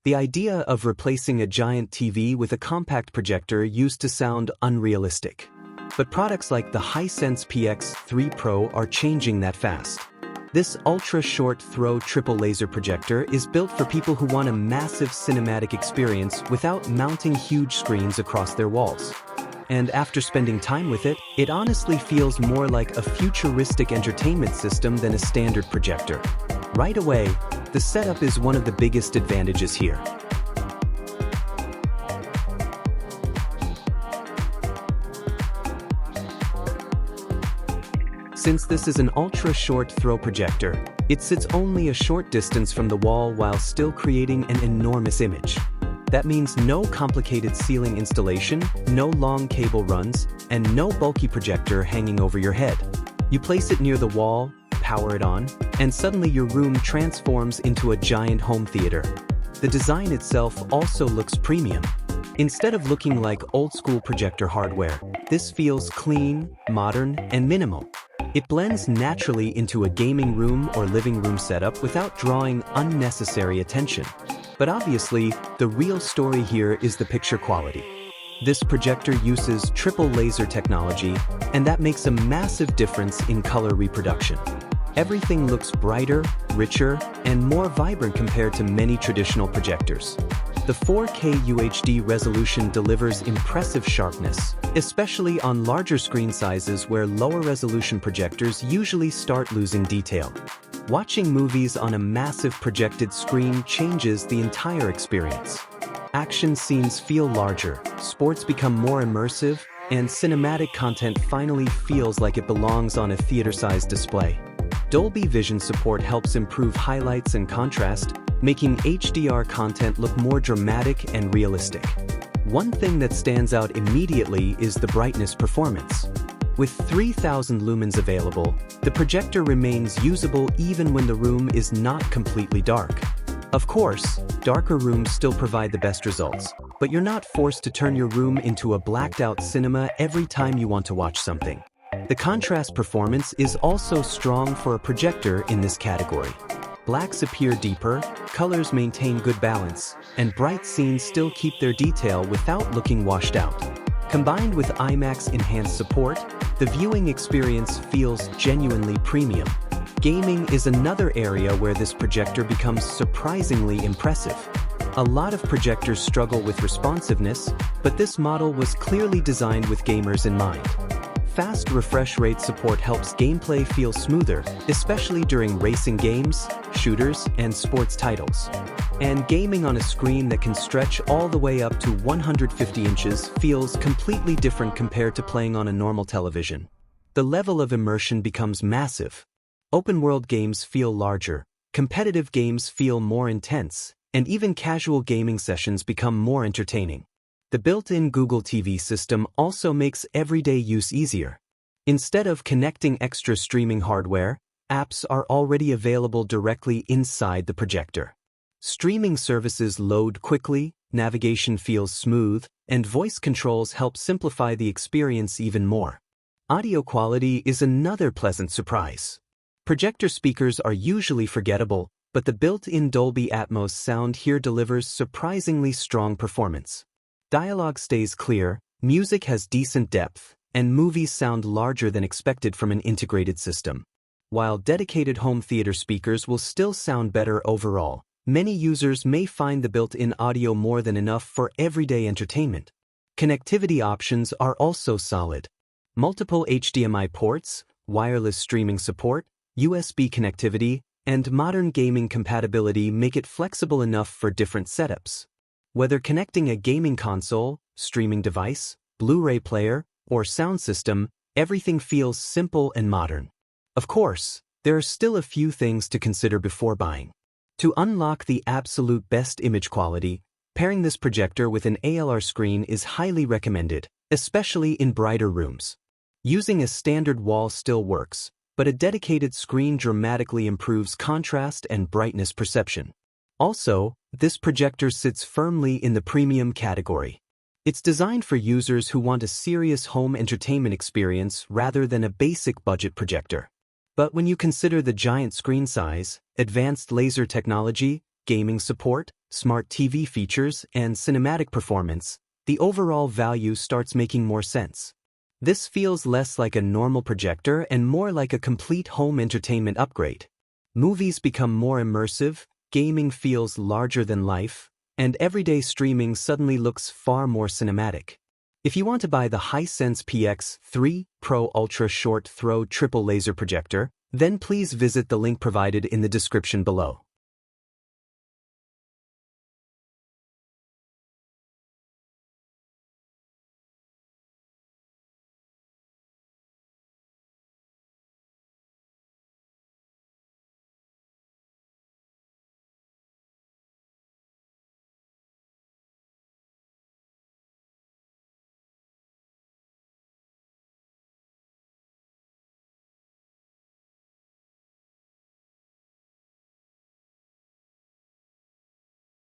The idea of replacing a giant TV with a compact projector used to sound unrealistic. But products like the Hisense PX3-PRO are changing that fast. This ultra-short throw triple laser projector is built for people who want a massive cinematic experience without mounting huge screens across their walls. And after spending time with it, it honestly feels more like a futuristic entertainment system than a standard projector. Right away, the setup is one of the biggest advantages here. Since this is an ultra-short throw projector, it sits only a short distance from the wall while still creating an enormous image. That means no complicated ceiling installation, no long cable runs, and no bulky projector hanging over your head. You place it near the wall, power it on, and suddenly your room transforms into a giant home theater. The design itself also looks premium. Instead of looking like old-school projector hardware, this feels clean, modern, and minimal. It blends naturally into a gaming room or living room setup without drawing unnecessary attention. But obviously, the real story here is the picture quality. This projector uses triple laser technology, and that makes a massive difference in color reproduction. Everything looks brighter, richer, and more vibrant compared to many traditional projectors. The 4K UHD resolution delivers impressive sharpness, especially on larger screen sizes where lower resolution projectors usually start losing detail. Watching movies on a massive projected screen changes the entire experience. Action scenes feel larger, sports become more immersive, and cinematic content finally feels like it belongs on a theater-sized display. Dolby Vision support helps improve highlights and contrast, making HDR content look more dramatic and realistic. One thing that stands out immediately is the brightness performance. With 3000 lumens available, the projector remains usable even when the room is not completely dark. Of course, darker rooms still provide the best results, but you're not forced to turn your room into a blacked-out cinema every time you want to watch something. The contrast performance is also strong for a projector in this category. Blacks appear deeper, colors maintain good balance, and bright scenes still keep their detail without looking washed out. Combined with IMAX Enhanced support, the viewing experience feels genuinely premium. Gaming is another area where this projector becomes surprisingly impressive. A lot of projectors struggle with responsiveness, but this model was clearly designed with gamers in mind. Fast refresh rate support helps gameplay feel smoother, especially during racing games, shooters, and sports titles. And gaming on a screen that can stretch all the way up to 150 inches feels completely different compared to playing on a normal television. The level of immersion becomes massive. Open-world games feel larger, competitive games feel more intense, and even casual gaming sessions become more entertaining. The built-in Google TV system also makes everyday use easier. Instead of connecting extra streaming hardware, apps are already available directly inside the projector. Streaming services load quickly, navigation feels smooth, and voice controls help simplify the experience even more. Audio quality is another pleasant surprise. Projector speakers are usually forgettable, but the built-in Dolby Atmos sound here delivers surprisingly strong performance. Dialogue stays clear, music has decent depth, and movies sound larger than expected from an integrated system. While dedicated home theater speakers will still sound better overall, many users may find the built-in audio more than enough for everyday entertainment. Connectivity options are also solid. Multiple HDMI ports, wireless streaming support, USB connectivity, and modern gaming compatibility make it flexible enough for different setups. Whether connecting a gaming console, streaming device, Blu-ray player, or sound system, everything feels simple and modern. Of course, there are still a few things to consider before buying. To unlock the absolute best image quality, pairing this projector with an ALR screen is highly recommended, especially in brighter rooms. Using a standard wall still works, but a dedicated screen dramatically improves contrast and brightness perception. Also, this projector sits firmly in the premium category. It's designed for users who want a serious home entertainment experience rather than a basic budget projector. But when you consider the giant screen size, advanced laser technology, gaming support, smart TV features, and cinematic performance, the overall value starts making more sense. This feels less like a normal projector and more like a complete home entertainment upgrade. Movies become more immersive, gaming feels larger than life, and everyday streaming suddenly looks far more cinematic. If you want to buy the Hisense PX3-PRO Ultra Short Throw Triple Laser Projector, then please visit the link provided in the description below.